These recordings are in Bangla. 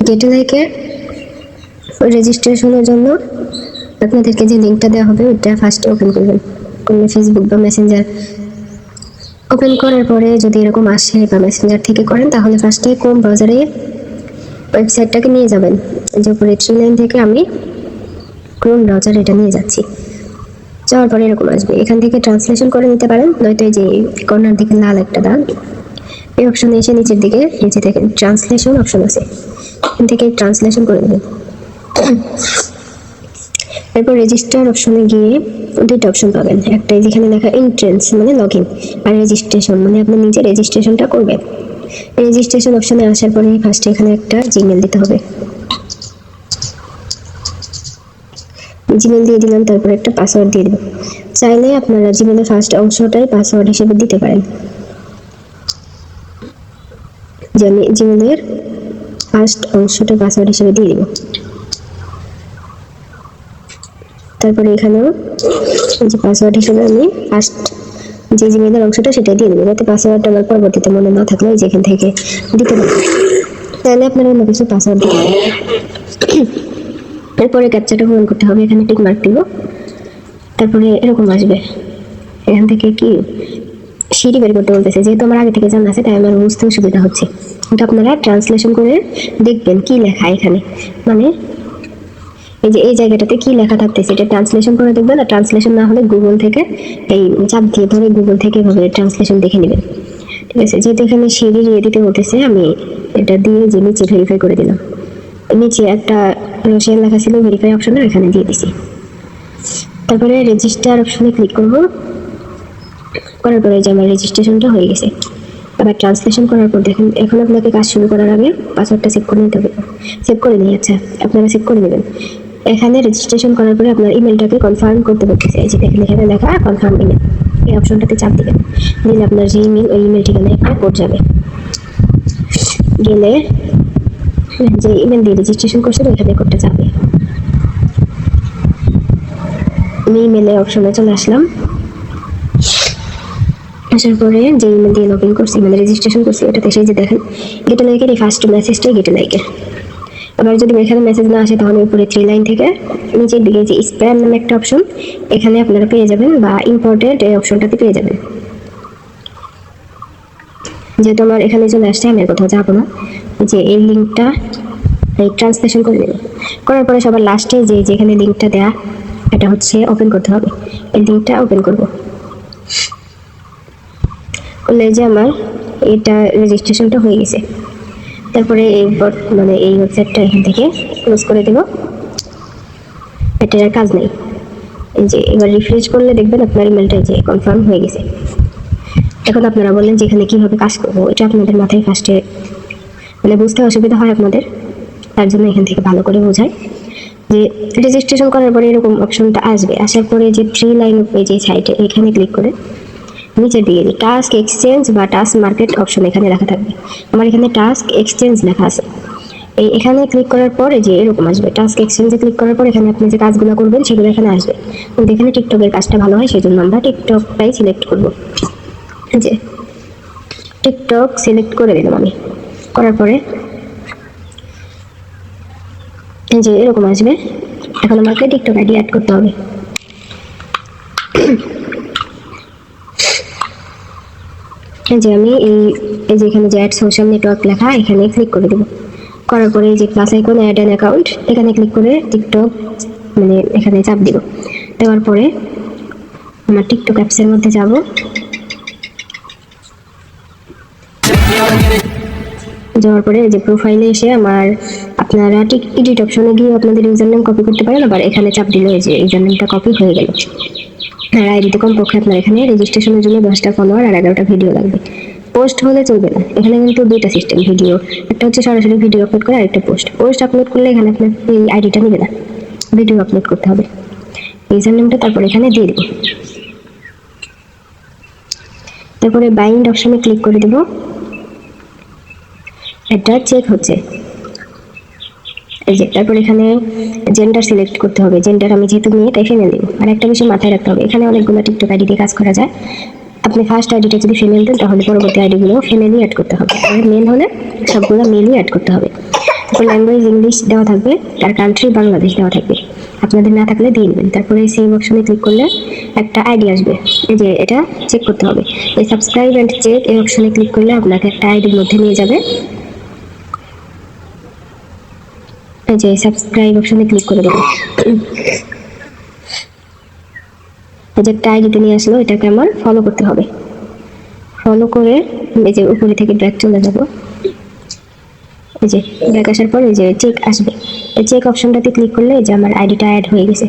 গেট লাইকে রেজিস্ট্রেশনের জন্য আপনাদেরকে যে লিঙ্কটা দেওয়া হবে ওইটা ফার্স্টে ওপেন করবেন। কোনো ফেসবুক বা মেসেঞ্জার ওপেন করার পরে যদি এরকম আসে বা মেসেঞ্জার থেকে করেন তাহলে ফার্স্টে ক্রোম ব্রাউজারে ওয়েবসাইটটাকে নিয়ে যাবেন। যে উপরে 3 লাইন থেকে আমি ক্রোম ব্রাউজার এটা নিয়ে যাচ্ছি। যাওয়ার পরে এরকম আসবে, এখান থেকে ট্রান্সলেশন করে নিতে পারেন, নয়তো এই যে কর্নার দিকে লাল একটা দাগ এই অপশনে এসে নিচের দিকে নিচে থেকে ট্রান্সলেশন অপশন আছে, এখান থেকে ট্রান্সলেশন করে নেবেন। এরপর রেজিস্টার অপশনে গিয়ে দুইটা অপশন পাবেন, একটা যেখানে লেখা এন্ট্রেন্স মানে লগ ইন, আর রেজিস্ট্রেশন মানে আপনি নিজে রেজিস্ট্রেশনটা করবেন। রেজিস্ট্রেশন অপশনে আসার পরে ফার্স্টে এখানে একটা জিমেল দিতে হবে, জিমেল দিয়ে দিলাম, তারপরে একটা পাসওয়ার্ড দিয়ে দেবেন। চাইলে আপনারা জিমেলের ফার্স্ট অংশটাই পাসওয়ার্ড হিসেবে দিতে পারেন। যে আমি জিমেলের ফার্স্ট অংশটা পাসওয়ার্ড হিসেবে দিয়ে দিব। তারপরে এখানেও যে পাসওয়ার্ড হিসেবে আমি ফার্স্ট যে জিমেলের অংশটা সেটা দিয়ে দেবো, যাতে পাসওয়ার্ডটা আমার পরবর্তীতে মনে না থাকলে যেখান থেকে দিতে পারবো, তাহলে আপনারা অন্য কিছু পাসওয়ার্ড দিতে পারেন। এরপরে ক্যাপচাটা পূরণ করতে হবে, এখানে টিক মার্ক দিব। তারপরে এরকম আসবে, এখান থেকে কি সিঁড়ি বের করতে বলতেছে, যেহেতু আমার আগে থেকে জানা আছে তাই আমার বুঝতেও সুবিধা হচ্ছে। কিন্তু আপনারা ট্রান্সলেশন করে দেখবেন কি লেখা এখানে, মানে এই যে এই জায়গাটাতে কি লেখা থাকতেছে এটা ট্রান্সলেশন করে দেখবেন। আর ট্রান্সলেশন না হলে গুগল থেকে এই চাপ দিয়ে ধরে গুগল থেকে এভাবে ট্রান্সলেশন দেখে নেবেন, ঠিক আছে। যেহেতু এখানে সিঁড়ি দিয়ে দিতে বলতেছে আমি এটা দিয়ে যে নিচে ভেরিফাই করে দিলাম, নিচে একটা রাশিয়ান লেখা ছিল ভেরিফাই অপশনে, এখানে দিয়ে দিছি। তারপরে রেজিস্টার অপশনে ক্লিক করব, করার পরে যে আমার রেজিস্ট্রেশনটা হয়ে গেছে। আবার ট্রান্সলেশন করার পর দেখেন এখন আপনাকে কাজ শুরু করার আগে পাসওয়ার্ডটা সেভ করে নিতে হবে। সেভ করে নিই, আচ্ছা আপনারা সেভ করে নেবেন। এখানে রেজিস্ট্রেশন করার পরে আপনার ইমেলটাকে কনফার্ম করতে বলতেছে, এই যে দেখেন এখানে লেখা কনফার্ম ইমেল, এই অপশনটাতে চাপ দিবেন। দিলে আপনার যে ইমেল ওই ইমেল ঠিকানায় একটা কোড যাবে, গেলে যে ইমেল দিয়ে রেজিস্ট্রেশন করছেন ওইখানে কোডটা যাবে। আমি ইমেলে অপশনে চলে আসলাম, আসার পরে যে ইমেল দিয়ে লগ ইন করছি মানে রেজিস্ট্রেশন করছি ওটাতে সেই যে দেখেন গেট লাইকের এই ফার্স্ট মেসেজটাই গেট লাইকের। আবার যদি এখানে মেসেজ না আসে তাহলে উপরে 3 লাইন থেকে নিচের দিকে যে স্প্যাম নামে একটা অপশন এখানে আপনারা পেয়ে যাবেন, বা ইম্পর্টেন্ট এই অপশনটাতে পেয়ে যাবেন। যেহেতু আমার এখানে চলে আসছে আমি আর কোথাও যাবো না, যে এই লিঙ্কটা এই ট্রান্সলেশন করে দেব। করার পরে সবার লাস্টে যে যেখানে লিঙ্কটা দেয়া এটা হচ্ছে ওপেন করতে হবে, এই লিঙ্কটা ওপেন করব। করলে যে আমার এটা রেজিস্ট্রেশনটা হয়ে গেছে। তারপরে এই মানে এই ওয়েবসাইটটা এখান থেকে ক্লোজ করে দেব, এটার আর কাজ নেই। এই যে এবার রিফ্রেশ করলে দেখবেন আপনার ইমেলটা যে কনফার্ম হয়ে গেছে। এখন আপনারা বললেন যে এখানে কীভাবে কাজ করবো, এটা আপনাদের মাথায় ফার্স্টে মানে বুঝতে অসুবিধা হয় আপনাদের, তার জন্য এখান থেকে ভালো করে বোঝায় যে রেজিস্ট্রেশন করার পরে এরকম অপশনটা আসবে। আসার পরে যে 3 লাইন এই যে সাইটে এখানে ক্লিক করে নিচের দিকে টাস্ক এক্সচেঞ্জ বা টাস্ক মার্কেট অপশন এখানে লেখা থাকবে। আমার এখানে টাস্ক এক্সচেঞ্জ লেখা আছে, এখানে ক্লিক করার পরে যে এরকম আসবে। টাস্ক এক্সচেঞ্জে ক্লিক করার পর এখানে আপনি যে কাজগুলো করবেন সেগুলো এখানে আসবে। কিন্তু এখানে টিকটকের কাজটা ভালো হয়, সেই জন্য আমরা টিকটকটাই সিলেক্ট করব। যে টিকটক সিলেক্ট করে দিলাম আমি, করার পরে যে এরকম আসবে। এখন আমাকে টিকটক আইডি অ্যাড করতে হবে। যে আমি এই যে এখানে যে অ্যাড সোশ্যাল নেটওয়ার্ক লেখা এখানে ক্লিক করে দেবো। করার পরে যে plus icon add an account এখানে ক্লিক করে টিকটক মানে এখানে চাপ দিব। দেওয়ার পরে আমার টিকটক অ্যাপসের মধ্যে যাব, যাওয়ার পরে যে প্রোফাইলে এসে আমার আপনারা ঠিক এডিট অপশনে গিয়ে আপনাদের ইউজার নেম কপি করতে পারেন। আবার এখানে চাপ দিলে যে ইউজার নেমটা কপি হয়ে গেল। আর আইডিতে কমপক্ষে আপনার এখানে রেজিস্ট্রেশনের জন্য 10টা ফলোয়ার আর 11টা ভিডিও লাগবে। পোস্ট হলে চলবে না, এখানে কিন্তু দুইটা সিস্টেম ভিডিও, একটা হচ্ছে সরাসরি ভিডিও আপলোড করে, আরেকটা পোস্ট আপলোড করলে এখানে আপনার এই আইডিটা নেবে না, ভিডিও আপলোড করতে হবে। ইউজার নেমটা তারপর এখানে দিয়ে দেবো। তারপরে বাইন্ড অপশনে ক্লিক করে দেবো, এটা চেক হচ্ছে এই যে। তারপর এখানে জেন্ডার সিলেক্ট করতে হবে, জেন্ডার আমি যেহেতু মেয়ে তাই ফিমেল দিব। আর একটা বিষয় মাথায় রাখতে হবে, এখানে অনেকগুলো টিকটক আইডি দিয়ে কাজ করা যায়। আপনি ফার্স্ট আইডিটা যদি ফিমেল দেন তাহলে পরবর্তী আইডিগুলো ফিমেলই অ্যাড করতে হবে, আর মেল হলে সবগুলো মেলই অ্যাড করতে হবে। তারপর ল্যাঙ্গুয়েজ ইংলিশ দেওয়া থাকবে, আর কান্ট্রি বাংলাদেশ দেওয়া থাকবে, আপনাদের না থাকলে দিয়ে নেবেন। তারপরে সেভ অপশনে ক্লিক করলে একটা আইডি আসবে, এই যে এটা চেক করতে হবে। এই সাবস্ক্রাইব অ্যান্ড চেক এই অপশনে ক্লিক করলে আপনাকে একটা আইডির মধ্যে নিয়ে যাবে। এই যে সাবস্ক্রাইব অপশনে ক্লিক করে দেবেন, এই যে একটা আইডিতে নিয়ে আসলো, এটাকে আমার ফলো করতে হবে। ফলো করে এই যে উপরে থেকে ব্যাক চলে যাব, এই যে ব্যাক আসার পর এই যে চেক আসবে, এই চেক অপশনটাতে ক্লিক করলে এই যে আমার আইডিটা অ্যাড হয়ে গেছে।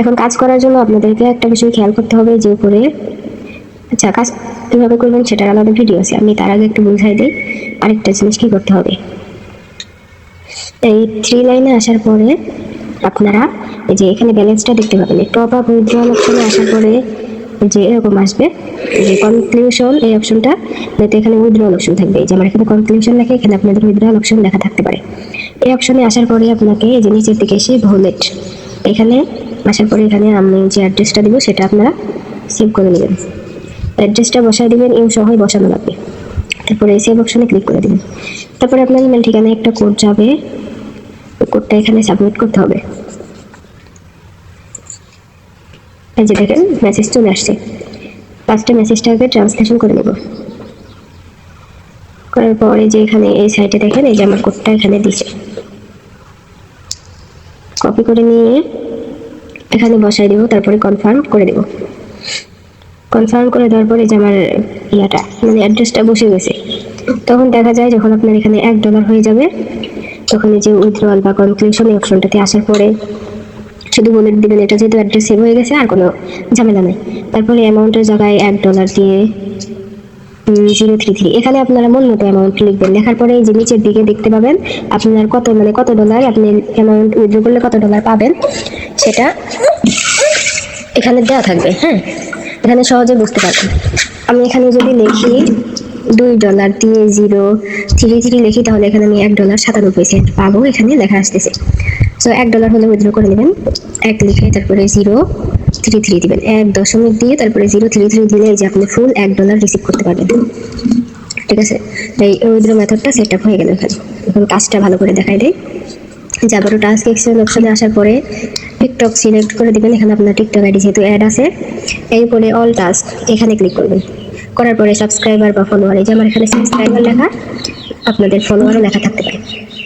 এখন কাজ করার জন্য আপনাদেরকে একটা বিষয় খেয়াল করতে হবে, যে উপরে আচ্ছা কাজ কীভাবে করবেন সেটার আলাদা ভিডিও আছে, আমি তার আগে একটু বুঝাই দিই। আরেকটা জিনিস কি করতে হবে, এই 3 লাইনে আসার পরে আপনারা এই যে এখানে ব্যালেন্সটা দেখতে পাবেন, টপ আপ উইথড্রল অপশনে আসার পরে যে এরকম আসবে, এই যে কনক্লুশন এই অপশনটা, নয়তো এখানে উইথড্রল অপশন থাকবে। এই যে আমার এখানে কনক্লুশন লেখা, এখানে আপনাদের উইথড্রল অপশন লেখা থাকতে পারে। এই অপশনে আসার পরে আপনাকে এই যে নিচের দিকে এসে ভোলেট, এখানে আসার পরে এখানে আমি যে অ্যাড্রেসটা দিব সেটা আপনারা সেভ করে নেবেন। অ্যাড্রেসটা বসায় দিবেন, ইউ সহই বসানো লাগবে। তারপরে সেভ অপশনে ক্লিক করে দিবেন। তারপরে আপনার ইমেল ঠিকানায় একটা কোড যাবে, ওই কোডটা এখানে সাবমিট করতে হবে। এই যে দেখেন মেসেজ চলে আসছে, ফার্স্টে মেসেজটাকে ট্রান্সলেশন করে নেব। করার পরে যে এখানে এই সাইটে দেখেন এই যে আমার কোডটা এখানে দিছে, কপি করে নিয়ে এখানে বসাই দেব, তারপরে কনফার্ম করে দেব। কনফার্ম করে দেওয়ার পরে যে আমার ইয়াটা মানে অ্যাড্রেসটা বসে গেছে, তখন দেখা যায় যখন আপনার এখানে $1 হয়ে যাবে, তখন এই যে উইথড্রল বা কনক্লুশন এই অপশনটাতে আসার পরে শুধু বলে দিবেন এটা যেহেতু অ্যাড্রেস সেভ হয়ে গেছে, আর কোনো ঝামেলা নেই। তারপরে অ্যামাউন্টের জায়গায় $1 দিয়ে 033 এখানে আপনারা মন মতো অ্যামাউন্ট লিখবেন। লেখার পরে এই যে নিচের দিকে দেখতে পাবেন আপনার কত $, আপনি অ্যামাউন্ট উইথড্র করলে কত $, পাবেন সেটা এখানে দেওয়া থাকবে। হ্যাঁ, এখানে সহজে বুঝতে পারবেন। আমি এখানে যদি লিখি $2 দিয়ে 033 লিখি, তাহলে এখানে আমি $1.97 পাবো, এখানে লেখা আসতেছে। সো $1 হলে উইথড্র করে নেবেন, 1 লিখে তারপরে 033 দিবেন, 1 দশমিক দিয়ে তারপরে 033 দিলে এই যে আপনি ফুল $1 রিসিভ করতে পারবেন। ঠিক আছে, এই উইথড্র মেথডটা সেট আপ হয়ে গেল। এখানে এখন কাজটা ভালো করে দেখাই দেয়। যে আবারও টাস্ক এক্সচেঞ্জ অপশনে আসার পরে টিকটক সিলেক্ট করে দিবেন, এখানে আপনার টিকটক আইডি যেহেতু অ্যাড আছে, এরপরে অল টাস্ক এখানে ক্লিক করবেন। করার পরে সাবস্ক্রাইবার বা ফলোয়ার, এই যে আমার এখানে সাবস্ক্রাইবার লেখা, আপনাদের ফলোয়ারও লেখা থাকতে পারে,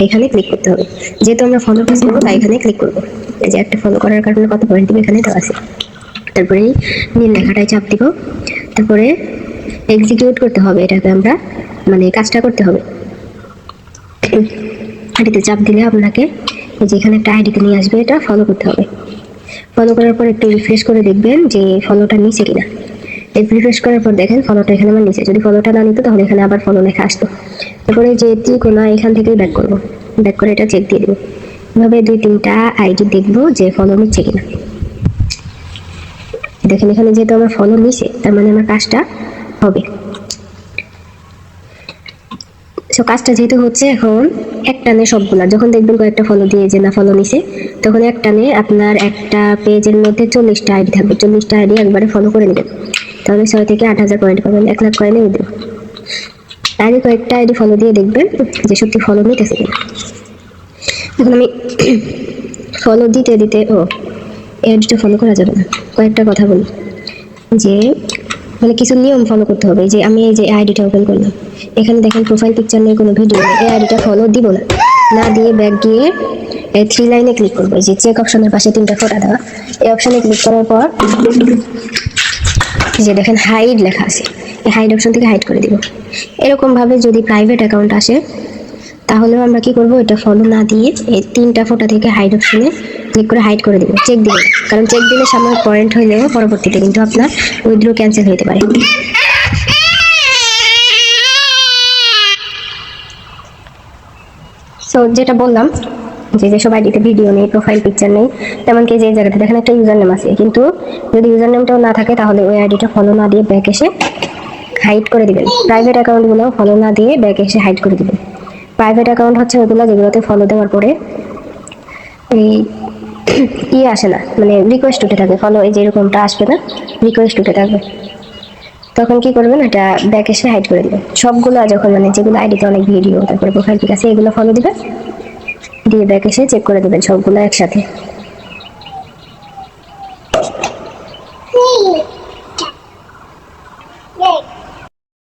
এখানে ক্লিক করতে হবে। যেহেতু আমরা ফলো করবো তাই এখানে ক্লিক করবো। এই যে একটা ফলো করার কারণে কত পয়েন্ট দিবে এখানে দেওয়া আছে। তারপরে নীল লেখাটায় চাপ দিব, তারপরে এক্সিকিউট করতে হবে, এটাকে আমরা মানে কাজটা করতে হবে। আইডিতে চাপ দিলে আপনাকে এই যে এখানে একটা আইডিতে নিয়ে আসবে, এটা ফলো করতে হবে। ফলো করার পর একটু রিফ্রেশ করে দেখবেন যে ফলোটা নিচে কিনা। এই রিফ্রেশ করার পর দেখেন ফলোটা এখানে আমার নিচে, যদি ফলোটা না নিত তাহলে এখানে আবার ফলো লেখা আসতো। তারপরে যে ত্রিকোণা এখান থেকেই ব্যাক করবো, ব্যাক করে এটা চেক দিয়ে দেবো। এভাবে 2-3টা আইডি দেখবো যে ফলো নিচ্ছে কিনা। দেখেন এখানে যেহেতু আমার ফলো নিছে, তার মানে আমার কাজটা হবে। সো কাজটা যেহেতু হচ্ছে, এখন একটানে সবগুলা যখন দেখবেন কয়েকটা ফলো দিয়ে যে না ফলো নিছে, তখন একটানে আপনার একটা পেজের মধ্যে 40টা আইডি থাকবে, 40টা আইডি একবারে ফলো করে নেবেন, তাহলে 6 থেকে 8,000 পয়েন্ট পাবেন, 1 লাখ কয়েনে উঠবে। আগে কয়েকটা আইডি ফলো দিয়ে দেখবেন যে সত্যি ফলো নিতেছে কিনা। এখন আমি ফলো দিতে দিতে এই আইডিটা ফলো করা যাবে না, কয়েকটা কথা বলি যে মানে কিছু নিয়ম ফলো করতে হবে। যে আমি এই যে আইডিটা ওপেন করলাম, এখানে দেখেন প্রোফাইল পিকচার নিয়ে কোনো ভিডিও নেই, এই আইডিটা ফলো দিব না, না দিয়ে ব্যাক গিয়ে এই 3 লাইনে ক্লিক করবো, যে চেক অপশনের পাশে 3টা ফোঁটা দেওয়া, এই অপশনে ক্লিক করার পর যে দেখেন হাইড লেখা আছে, এই হাইড অপশন থেকে হাইড করে দিব। এরকম ভাবে যদি প্রাইভেট অ্যাকাউন্ট আসে তাহলেও আমরা কি করব, এটা ফলো না দিয়ে এই 3টা ফোঁটা থেকে হাইড অপশনে ক্লিক করে হাইড করে দিব, চেক দিব। কারণ চেক দিলে সামনে পয়েন্ট হইলেও পরবর্তীতে কিন্তু আপনার উইথড্র ক্যান্সেল হতে পারে। সো যেটা বললাম যে যেসব আইডিতে ভিডিও নেই, প্রোফাইল পিকচার নেই, তেমনকি যে জায়গাতে দেখেন একটা ইউজার নেম আছে, কিন্তু যদি ইউজার নেমটাও না থাকে তাহলে ওই আইডিটা ফলো না দিয়ে ব্যাক এসে হাইড করে দিবেন। প্রাইভেট অ্যাকাউন্টগুলো ফলো না দিয়ে ব্যাক এসে হাইড করে দিবেন। প্রাইভেট অ্যাকাউন্ট হচ্ছে ওগুলো যেগুলোতে ফলো দেওয়ার পরে এই আসে না, মানে রিকোয়েস্ট উঠে থাকে, ফলো এই যে এরকমটা আসবে না, রিকোয়েস্ট উঠে থাকবে। তখন কি করবেন, এটা ব্যাক এসে হাইড করে দিবেন সবগুলো। যখন মানে যেগুলো আইডিতে অনেক ভিডিও তারপরে প্রোফাইল পিক আছে এগুলো ফলো দিবেন, দিয়ে ব্যাক এসে চেক করে দেবেন সবগুলো একসাথে।